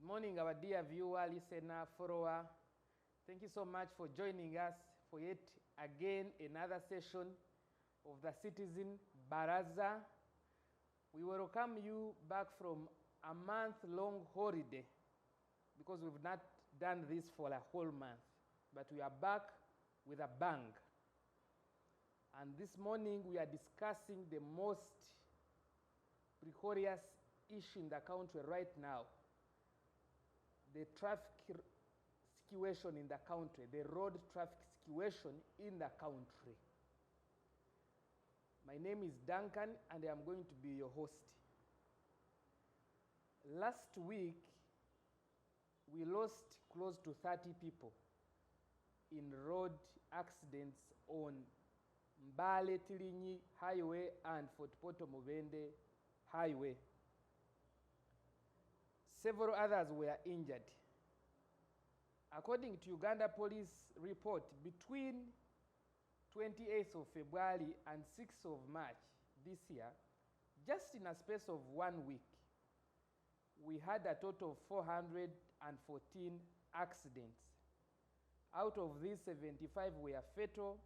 morning, our dear viewer, listener, follower. Thank you so much for joining us for yet again another session of the Citizen Baraza. We welcome you back from a month-long holiday because we've not done this for a whole month, but we are back with a bang. And this morning we are discussing the most precarious issue in the country right now, the traffic situation in the country, the road traffic situation in the country. My name is Duncan and I am going to be your host. Last week, we lost close to 30 people in road accidents on Mbale Tilinyi Highway and Fort Portal Mubende Highway. Several others were injured. According to Uganda police report, between 28th of February and 6th of March this year, just in a space of 1 week, we had a total of 414 accidents. Out of these, 75 were fatal,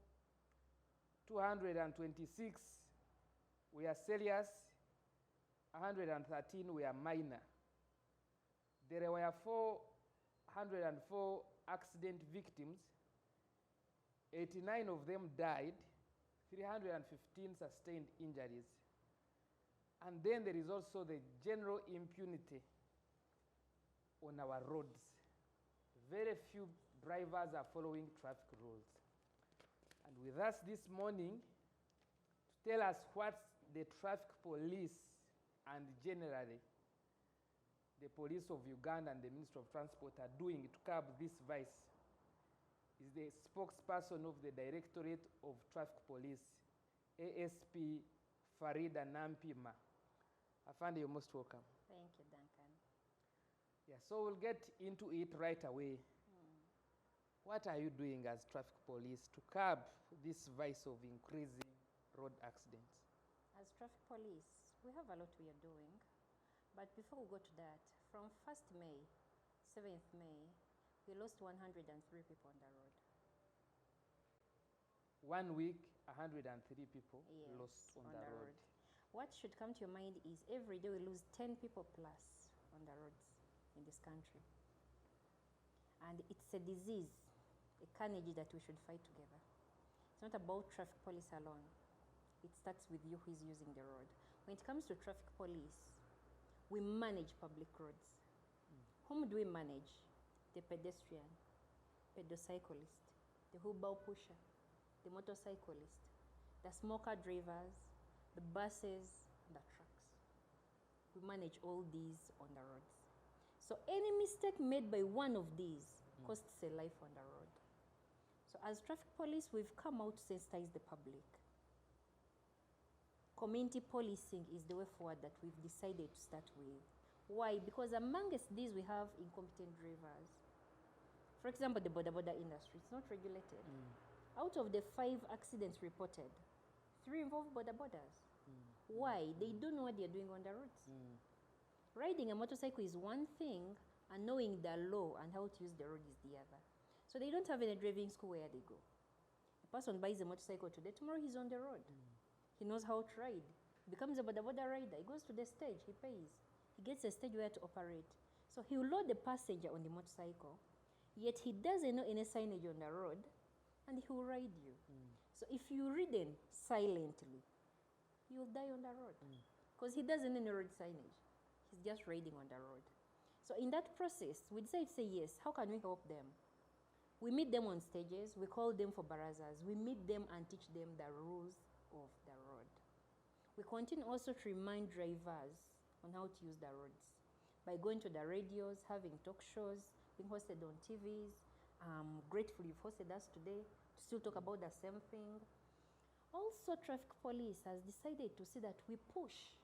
226 were serious, 113 were minor. There were 404 accident victims. 89 of them died, 315 sustained injuries. And then there is also the general impunity on our roads. Very few drivers are following traffic rules. And with us this morning to tell us what the traffic police and generally the police of Uganda and the Ministry of Transport are doing to curb this vice is the spokesperson of the Directorate of Traffic Police, ASP Faridah Nampiima. Afande, you're most welcome. Thank you, Duncan. Yeah, so we'll get into it right away. What are you doing as traffic police to curb this vice of increasing road accidents? As traffic police, we have a lot we are doing. But before we go to that, from 1st May, 7th May, we lost 103 people on the road. 1 week, 103 people lost on the road. What should come to your mind is every day we lose 10 people plus on the roads in this country. And it's a disease, a carnage that we should fight together. It's not about traffic police alone. It starts with you who is using the road. When it comes to traffic police, we manage public roads. Whom do we manage? The pedestrian, pedocyclist, the wheelbarrow pusher, the motorcyclist, the smoker drivers, the buses, and the trucks. We manage all these on the roads. So any mistake made by one of these costs a life on the road. So as traffic police, we've come out to sensitize the public. Community policing is the way forward that we've decided to start with. Why? Because amongst these we have incompetent drivers. For example, the boda industry, it's not regulated. Out of the 5 accidents reported, 3 involve bodas. Why? They don't know what they're doing on the roads. Riding a motorcycle is one thing, and knowing the law and how to use the road is the other. So they don't have any driving school where they go. A person buys a motorcycle today, tomorrow he's on the road. He knows how to ride. He becomes a boda rider. He goes to the stage, he pays. He gets a stage where to operate. So he will load the passenger on the motorcycle, yet he doesn't know any signage on the road, and he will ride you. So if you ridden silently, you'll die on the road. Because he doesn't know any road signage. He's just riding on the road. So in that process, we decided to say, yes, how can we help them? We meet them on stages, we call them for barazas. We meet them and teach them the rules of the road. We continue also to remind drivers on how to use the roads by going to the radios, having talk shows, being hosted on TVs. I'm grateful you've hosted us today to still talk about the same thing. Also, traffic police has decided to see that we push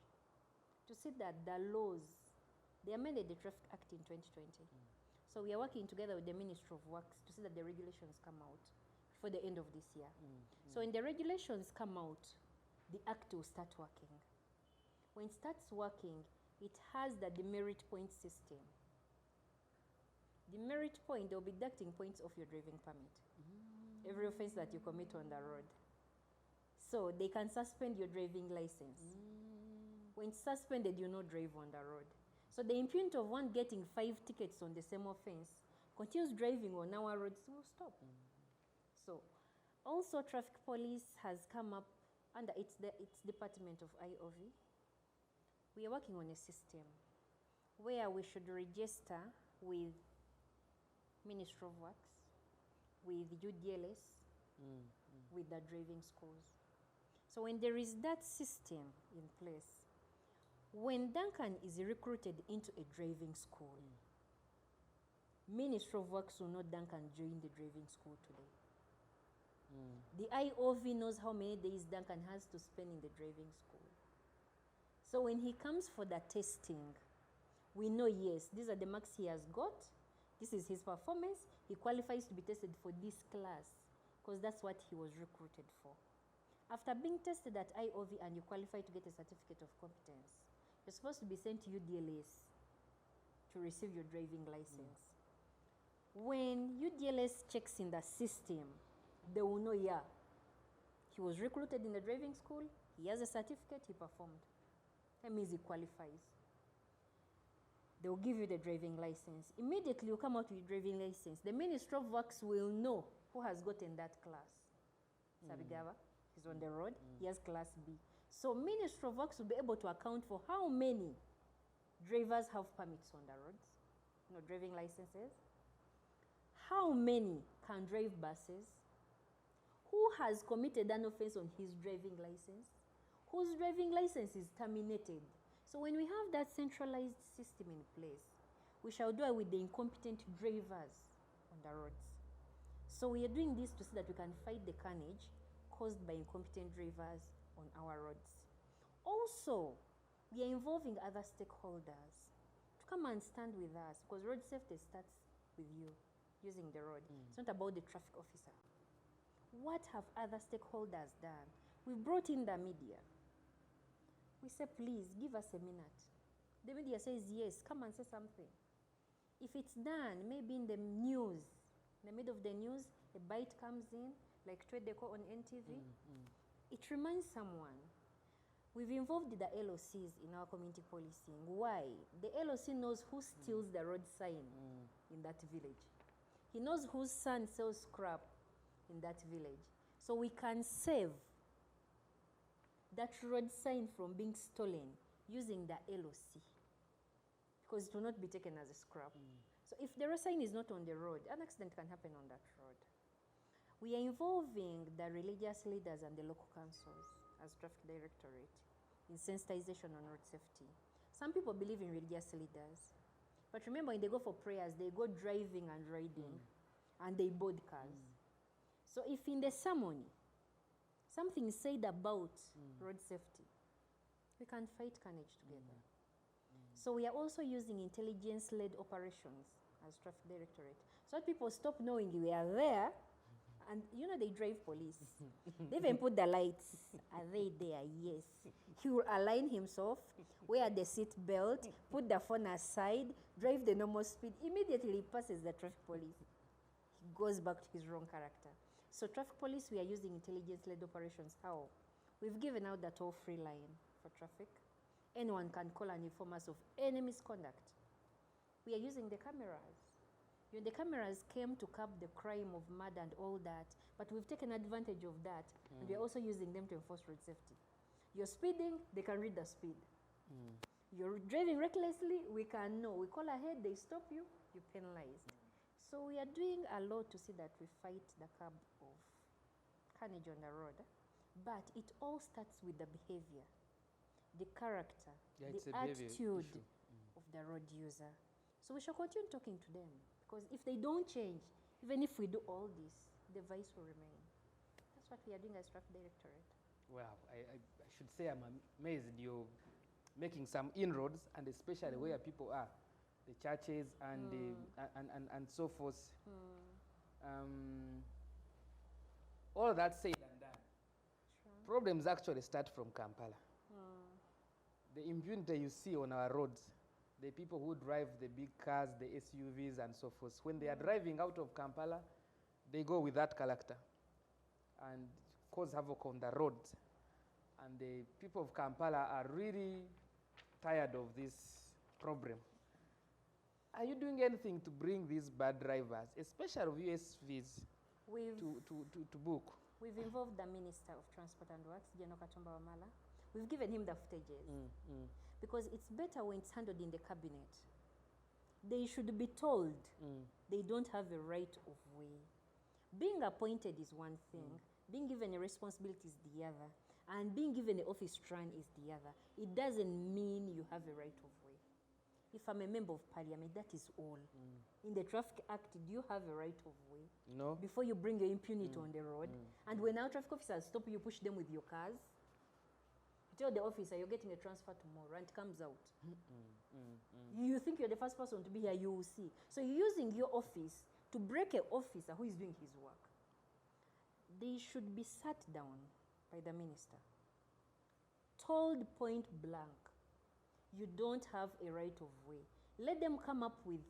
to see that the laws, they amended the Traffic Act in 2020. So we are working together with the Ministry of Works to see that the regulations come out before the end of this year. So when the regulations come out, the act will start working. When it starts working, it has the demerit point system. The merit point, they'll be deducting points off your driving permit. Every offense that you commit on the road. So they can suspend your driving license. When suspended, you not drive on the road. So the impunity of one getting 5 tickets on the same offense, continues driving on our roads will stop. So also traffic police has come up under its department of IOV. We are working on a system where we should register with Ministry of Works, with UDLS, with the driving schools. So when there is that system in place, when Duncan is recruited into a driving school, Ministry of Works will know Duncan join the driving school today. The IOV knows how many days Duncan has to spend in the driving school. So when he comes for the testing, we know, yes, these are the marks he has got. This is his performance. He qualifies to be tested for this class because that's what he was recruited for. After being tested at IOV and you qualify to get a certificate of competence, you're supposed to be sent to UDLS to receive your driving license. When UDLS checks in the system, they will know, yeah, he was recruited in the driving school, he has a certificate, he performed. That means he qualifies. They will give you the driving license. Immediately you come out with your driving license. The Ministry of Works will know who has gotten that class. Abigaba, he's on the road, he has class B. So Ministry of Works will be able to account for how many drivers have permits on the roads, driving licenses, how many can drive buses, who has committed an offense on his driving license, whose driving license is terminated. So when we have that centralized system in place, we shall do it with the incompetent drivers on the roads. So we are doing this to see that we can fight the carnage caused by incompetent drivers on our roads. Also, we are involving other stakeholders to come and stand with us, because road safety starts with you using the road. It's not about the traffic officer. What have other stakeholders done? We brought in the media. We say, please, give us a minute. The media says, yes, come and say something. If it's done, maybe in the news, in the middle of the news, a bite comes in, like Twedeco on NTV, it reminds someone. We've involved the LOCs in our community policing. Why? The LOC knows who steals the road sign in that village. He knows whose son sells scrap in that village. So we can save that road sign from being stolen using the LOC, because it will not be taken as a scrap. So if the road sign is not on the road, an accident can happen on that road. We are involving the religious leaders and the local councils as Traffic Directorate in sensitization on road safety. Some people believe in religious leaders, but remember, when they go for prayers, they go driving and riding, and they board cars. So if in the ceremony, something is said about road safety, we can fight carnage together. So we are also using intelligence-led operations as Traffic Directorate, so that people stop knowing we are there, and they drive police. They even put the lights. Are they there? Yes. He will align himself, wear the seat belt, put the phone aside, drive the normal speed. Immediately he passes the traffic police. He goes back to his wrong character. So traffic police, we are using intelligence-led operations. How? We've given out the toll-free line for traffic. Anyone can call and inform us of any misconduct. We are using the cameras. The cameras came to curb the crime of murder and all that, but we've taken advantage of that, and we're also using them to enforce road safety. You're speeding, they can read the speed. You're driving recklessly, we can know. We call ahead, they stop you, you're penalized. So we are doing a lot to see that we fight the curb of carnage on the road. But it all starts with the behavior, the character, the attitude of the road user. So we shall continue talking to them, because if they don't change, even if we do all this, the vice will remain. That's what we are doing as Traffic Directorate. Wow, I should say I'm amazed you're making some inroads, and especially where people are, the churches and and so forth. All that said and done, problems actually start from Kampala. The impunity you see on our roads the people who drive the big cars, the SUVs and so forth, when they are driving out of Kampala, they go with that character and cause havoc on the roads. And the people of Kampala are really tired of this problem. Are you doing anything to bring these bad drivers, especially of USVs, to book? We've involved the Minister of Transport and Works, General Katumba Wamala. We've given him the footages. Because it's better when it's handled in the cabinet. They should be told they don't have a right of way. Being appointed is one thing, being given a responsibility is the other, and being given an office run is the other. It doesn't mean you have a right of way. If I'm a member of parliament, that is all. In the Traffic Act, do you have a right of way? No. Before you bring your impunity on the road, and when our traffic officers stop you, push them with your cars. Tell the officer you're getting a transfer tomorrow, and it comes out. You think you're the first person to be here, you will see. So you're using your office to break an officer who is doing his work. They should be sat down by the minister, told point blank, you don't have a right of way. Let them come up with,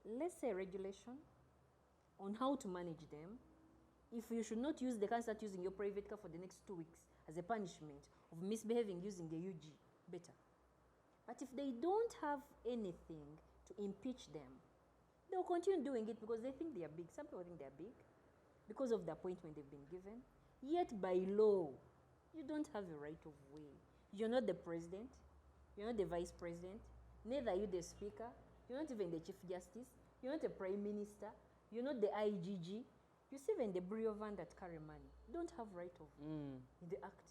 let's say, regulation on how to manage them. If you should not use, they can start using your private car for the next 2 weeks as a punishment of misbehaving using a UG, better. But if they don't have anything to impeach them, they'll continue doing it because they think they are big. Some people think they are big because of the appointment they've been given. Yet by law, you don't have a right of way. You're not the president, you're not the vice president, neither are you the speaker, you're not even the chief justice, you're not a prime minister, you're not the IGG, you see even the bureau van that carry money don't have right of in the act.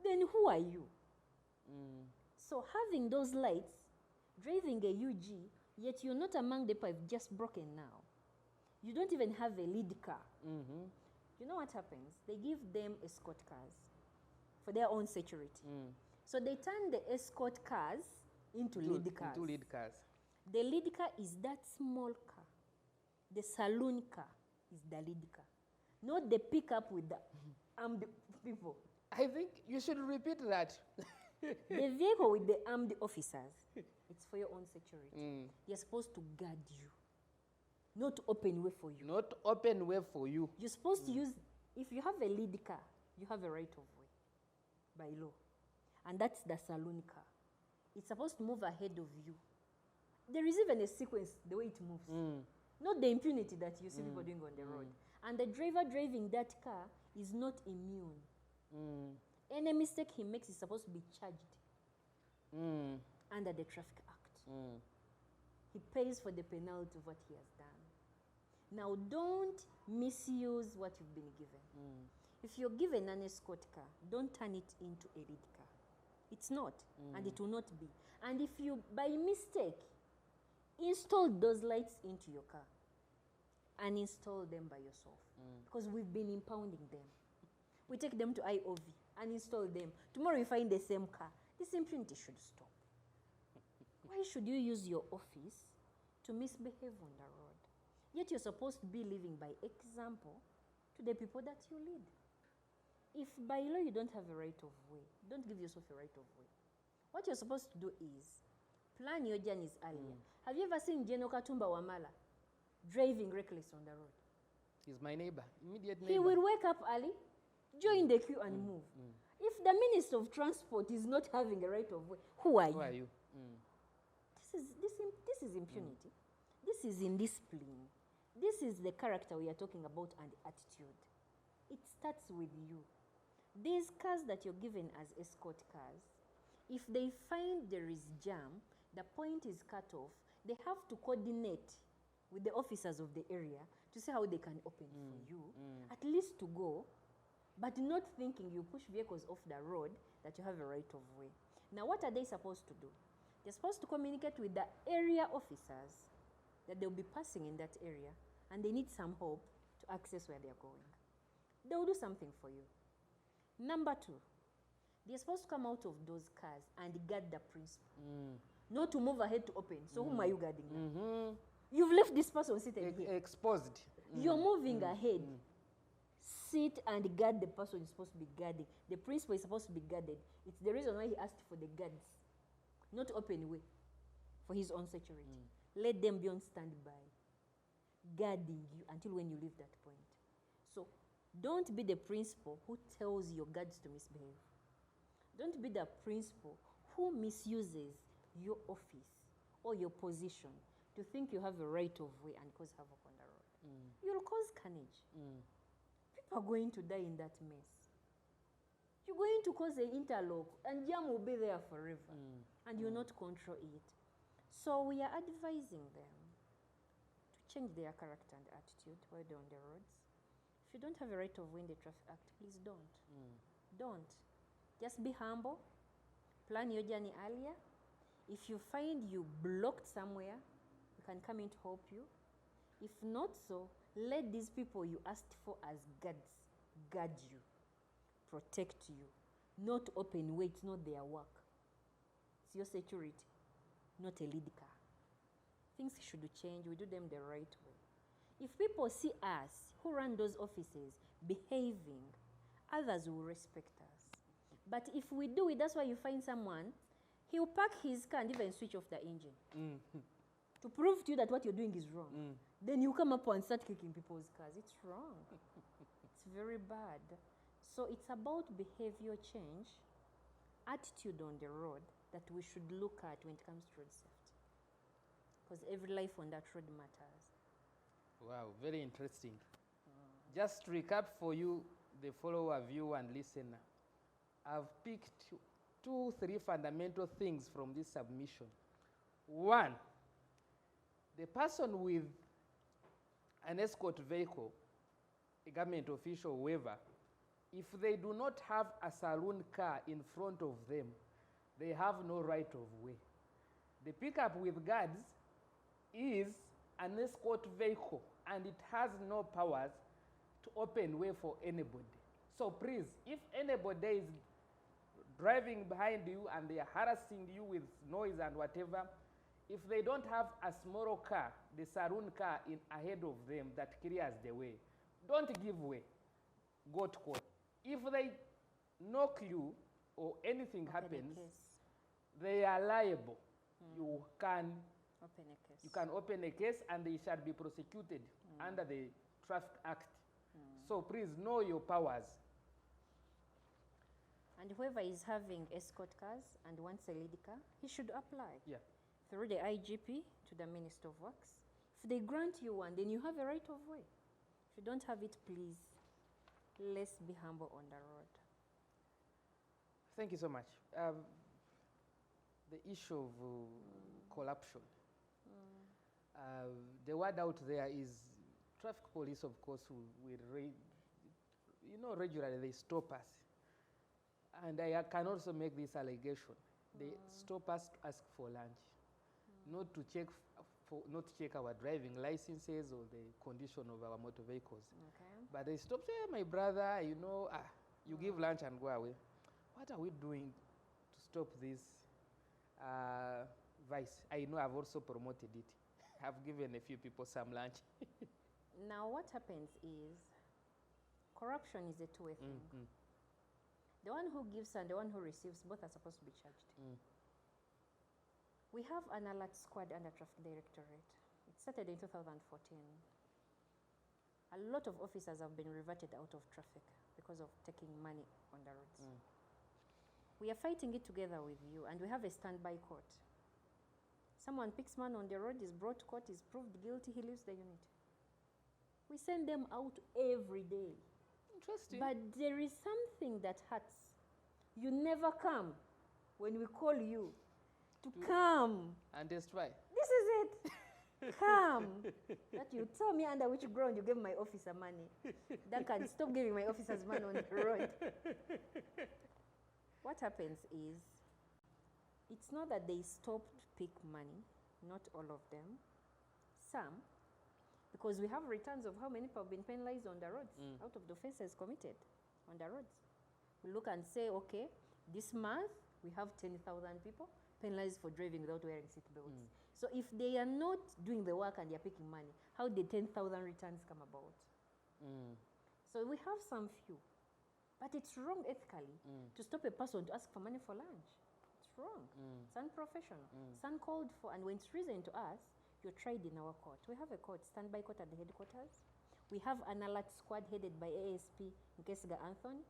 Then who are you? So having those lights, driving a UG, yet you're not among the people I've just broken now. You don't even have a lead car. You know what happens? They give them escort cars for their own security. So they turn the escort cars into lead cars. Into lead cars. The lead car is that small car. The saloon car is the lead car. Not the pickup with the armed people. I think you should repeat that. The vehicle with the armed officers, it's for your own security. They're supposed to guard you, not open way for you. Not open way for you. You're supposed to use, if you have a lead car, you have a right of way by law. And that's the saloon car. It's supposed to move ahead of you. There is even a sequence, the way it moves. Not the impunity that you see people doing on the road. And the driver driving that car is not immune. Any mistake he makes is supposed to be charged under the Traffic Act. He pays for the penalty of what he has done. Now, don't misuse what you've been given. If you're given an escort car, don't turn it into a lead car. It's not, and it will not be. And if you, by mistake, install those lights into your car, uninstall them by yourself. Because we've been impounding them. We take them to IOV, uninstall them. Tomorrow you find the same car. This impunity should stop. Why should you use your office to misbehave on the road? Yet you're supposed to be living by example to the people that you lead. If by law you don't have a right of way, don't give yourself a right of way. What you're supposed to do is plan your journeys earlier. Have you ever seen General Katumba Wamala driving reckless on the road? He's my neighbor, immediate neighbor. He will wake up early, join the queue and move. If the Minister of Transport is not having a right of way, who are you? Who are you? This is impunity. This is indiscipline. This is the character we are talking about and attitude. It starts with you. These cars that you're given as escort cars, if they find there is jam, the point is cut off, they have to coordinate with the officers of the area to see how they can open for you, at least to go, but not thinking you push vehicles off the road that you have a right of way. Now, what are they supposed to do? They're supposed to communicate with the area officers that they'll be passing in that area, and they need some help to access where they're going. They'll do something for you. Number two, they're supposed to come out of those cars and guard the principal. Not to move ahead to open. So whom are you guarding now? You've left this person seated here. Exposed. You're moving ahead. Sit and guard the person you're supposed to be guarding. The principal is supposed to be guarded. It's the reason why he asked for the guards. Not open way. for his own security. Let them be on standby, guarding you until when you leave that point. So don't be the principal who tells your guards to misbehave. Don't be the principal who misuses your office or your position to think you have a right of way and cause havoc on the road. You'll cause carnage. People are going to die in that mess. You're going to cause an interlock and jam will be there forever and you'll not control it. So we are advising them to change their character and attitude while they're on the roads. If you don't have a right of way in the Traffic Act, please don't. Don't. Just be humble. Plan your journey earlier. If you find you blocked somewhere, we can come in to help you. If not so, let these people you asked for as guards guard you, protect you, not open way. It's not their work. It's your security, not a lead car. Things should change. We do them the right way. If people see us who run those offices behaving, others will respect us. But if we do it, that's why you find someone, he'll park his car and even switch off the engine to prove to you that what you're doing is wrong. Then you come up and start kicking people's cars. It's wrong. It's very bad. So it's about behavior change, attitude on the road that we should look at when it comes to road safety. Because every life on that road matters. Wow, very interesting. Just to recap for you, the follower, viewer, and listener, I've picked 2-3 fundamental things from this submission. One, the person with an escort vehicle, a government official, whoever, if they do not have a saloon car in front of them, they have no right of way. The pickup with guards is an escort vehicle and it has no powers to open way for anybody. So please, if anybody is driving behind you and they are harassing you with noise and whatever, if they don't have a smaller car, the saloon car in ahead of them that clears the way, don't give way. Go to court. If they knock you or anything happens, they are liable. You can open a case and they shall be prosecuted under the Traffic Act. So please know your powers. And whoever is having escort cars and wants a lead car, he should apply through the IGP to the Minister of Works. If they grant you one, then you have a right of way. If you don't have it, please, let's be humble on the road. Thank you so much. The issue of corruption. The word out there is traffic police, of course, regularly they stop us. And I can also make this allegation. They stop us to ask for lunch, not to check our driving licenses or the condition of our motor vehicles. But they stop, say, my brother, you give lunch and go away. What are we doing to stop this vice? I know I've also promoted it. I've given a few people some lunch. Now what happens is, corruption is a two-way thing. The one who gives and the one who receives, both are supposed to be charged. We have an alert squad under Traffic Directorate. It started in 2014. A lot of officers have been reverted out of traffic because of taking money on the roads. We are fighting it together with you, and we have a standby court. Someone picks man on the road, is brought to court, is proved guilty, he leaves the unit. We send them out every day. Interesting. But there is something that hurts. You never come when we call you to come. And destroy. This is it. Come. That you tell me under which ground you gave my officer money. Duncan, stop giving my officers money on the road. What happens is, it's not that they stopped to pick money, not all of them, some, because we have returns of how many people have been penalized on the roads out of the offenses committed on the roads. We look and say, okay, this month we have 10,000 people penalized for driving without wearing seat belts. So if they are not doing the work and they are picking money, how did 10,000 returns come about? So we have some few. But it's wrong ethically to stop a person to ask for money for lunch. It's wrong. It's unprofessional. It's uncalled for. And when it's risen to us, you're tried in our court. We have a court, standby court at the headquarters. We have an alert squad headed by ASP Nkesiga Anthony.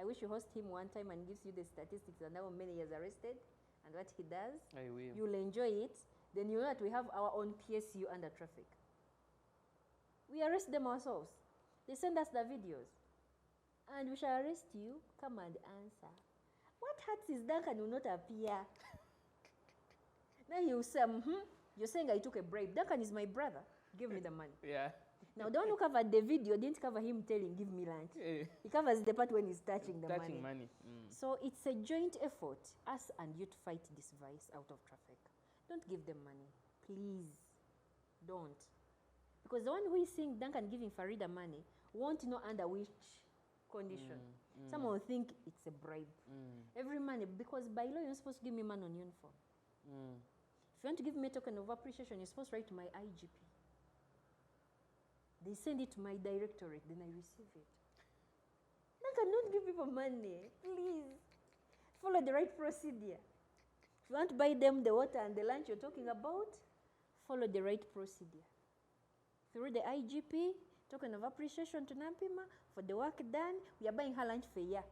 I wish you host him one time and gives you the statistics and how many he has arrested and what he does. I will. You'll enjoy it. Then you know that we have our own PSU under traffic. We arrest them ourselves. They send us the videos. And we shall arrest you. Come and answer. What hurts is Duncan will not appear. Then you say, you're saying I took a bribe. Duncan is my brother. Give me the money. Yeah. Now, the one who covered the video didn't cover him telling, give me lunch. He covers the part when he's touching the money. So it's a joint effort, us and you, to fight this vice out of traffic. Don't give them money. Please. Don't. Because the one who is seeing Duncan giving Faridah money won't know under which condition. Some will think it's a bribe. Every money, because by law you're not supposed to give me money on uniform. If you want to give me a token of appreciation, you're supposed to write to my IGP. They send it to my directorate, then I receive it. Duncan, don't give people money. Please. Follow the right procedure. If you want to buy them the water and the lunch you're talking about, follow the right procedure. Through the IGP, token of appreciation to Nampiima for the work done. We are buying her lunch for a year.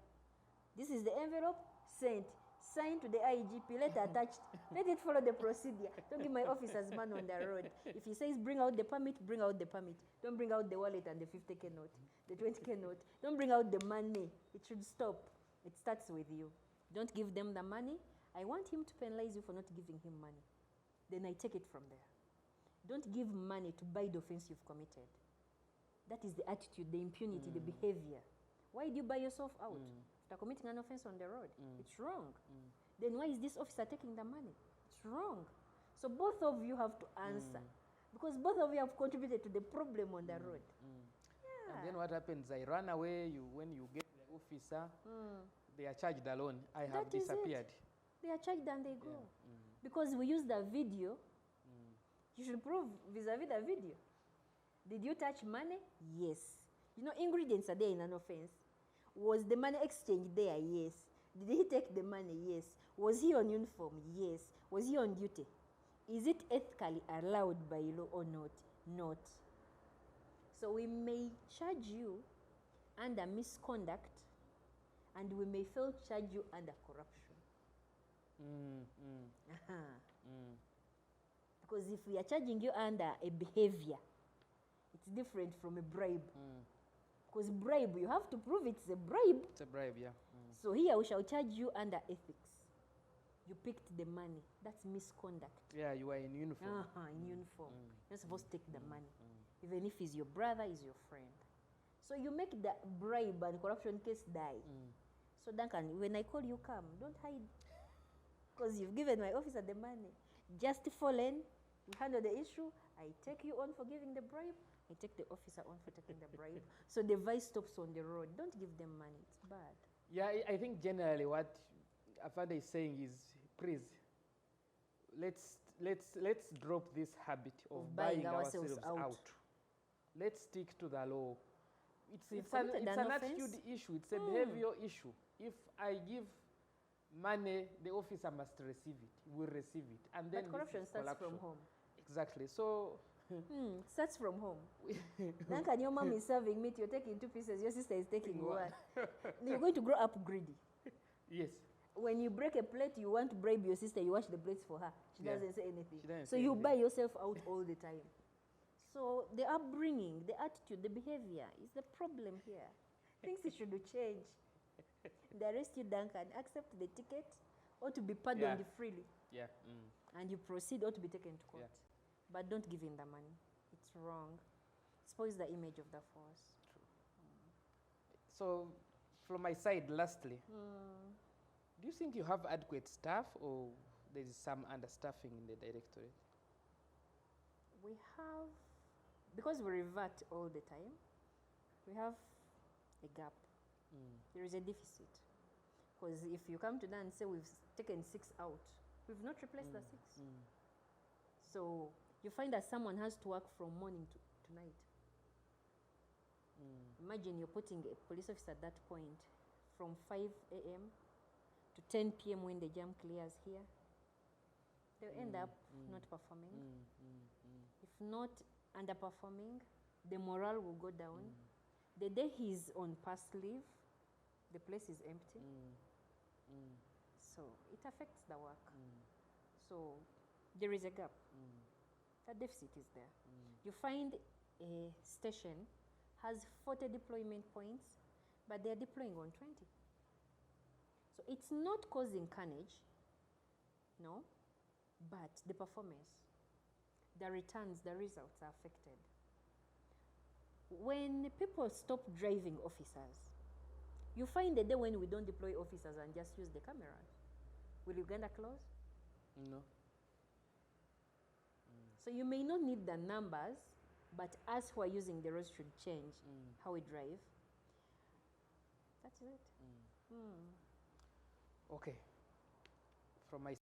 This is the envelope sent. Signed to the IGP, letter attached. Let it follow the procedure. Don't give my officers man on the road. If he says bring out the permit, bring out the permit. Don't bring out the wallet and the 50K note, the 20K note. Don't bring out the money. It should stop. It starts with you. Don't give them the money. I want him to penalize you for not giving him money. Then I take it from there. Don't give money to buy the offense you've committed. That is the attitude, the impunity, the behavior. Why do you buy yourself out? After committing an offense on the road. It's wrong. Then why is this officer taking the money? It's wrong. So both of you have to answer. Because both of you have contributed to the problem on the road. Yeah. And then what happens? I run away. When you get the officer, they are charged alone. I have disappeared. They are charged and they go. Because we use the video. You should prove vis-a-vis the video. Did you touch money? Yes. You know, ingredients are there in an offense. Was the money exchanged there? Yes. Did he take the money? Yes. Was he on uniform? Yes. Was he on duty? Is it ethically allowed by law or not? Not. So we may charge you under misconduct and we may fail to charge you under corruption. Because if we are charging you under a behavior, it's different from a bribe. Because bribe, you have to prove it's a bribe. It's a bribe, yeah. So here we shall charge you under ethics. You picked the money. That's misconduct. Yeah, you are in uniform. In uniform. You're supposed to take the money. Even if he's your brother, he's your friend. So you make the bribe and corruption case die. So Duncan, when I call you, come. Don't hide. Because you've given my officer the money. Just fallen. We handle the issue. I take you on for giving the bribe. I take the officer on for taking the bribe. So the vice stops on the road. Don't give them money. It's bad. Yeah, I think generally what Afanda is saying is, please, let's drop this habit of buying ourselves out. Let's stick to the law. It's an attitude issue. It's a behavioral issue. If I give money, the officer must receive it. Will receive it, and then but corruption starts from home. Exactly. So. Starts from home. Duncan, your mom is serving meat, you're taking 2 pieces, your sister is taking one. You're going to grow up greedy. Yes. When you break a plate, you want to bribe your sister, you wash the plates for her. She doesn't say anything. Doesn't so say you anything. buy yourself out all the time. So the upbringing, the attitude, the behavior is the problem here. Things should change. They arrest you, Duncan, accept the ticket or to be pardoned freely. Yeah. And you proceed or to be taken to court. Yeah. But don't give him the money. It's wrong. It spoils the image of the force. True. So, from my side, lastly, do you think you have adequate staff or there is some understaffing in the directorate? We have, because we revert all the time, we have a gap. There is a deficit. Because if you come to that and say we've taken 6 out, we've not replaced the 6. So you find that someone has to work from morning to night. Imagine you're putting a police officer at that point from 5 a.m. to 10 p.m. when the jam clears here, they'll end up not performing. If not underperforming, the morale will go down. The day he's on past leave, the place is empty. So it affects the work. So there is a gap. The deficit is there. You find a station has 40 deployment points, but they're deploying on 20. So it's not causing carnage, no, but the performance, the returns, the results are affected. When people stop driving officers, you find the day when we don't deploy officers and just use the cameras. Will Uganda close? No. So you may not need the numbers, but us who are using the roads should change how we drive. That's it. Okay. From my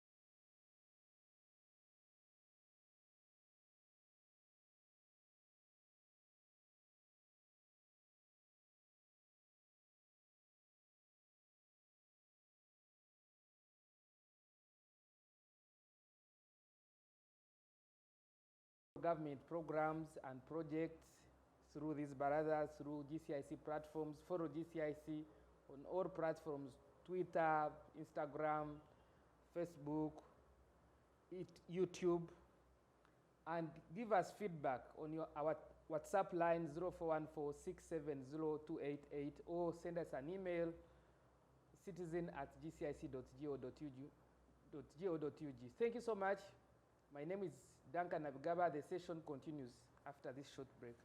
government programs and projects through these baradas, through GCIC platforms, follow GCIC on all platforms, Twitter, Instagram, Facebook, YouTube, and give us feedback on our WhatsApp line 0414-670-288 or send us an email citizen@gcic.go.ug. Thank you so much. My name is Duncan Abigaba. The session continues after this short break.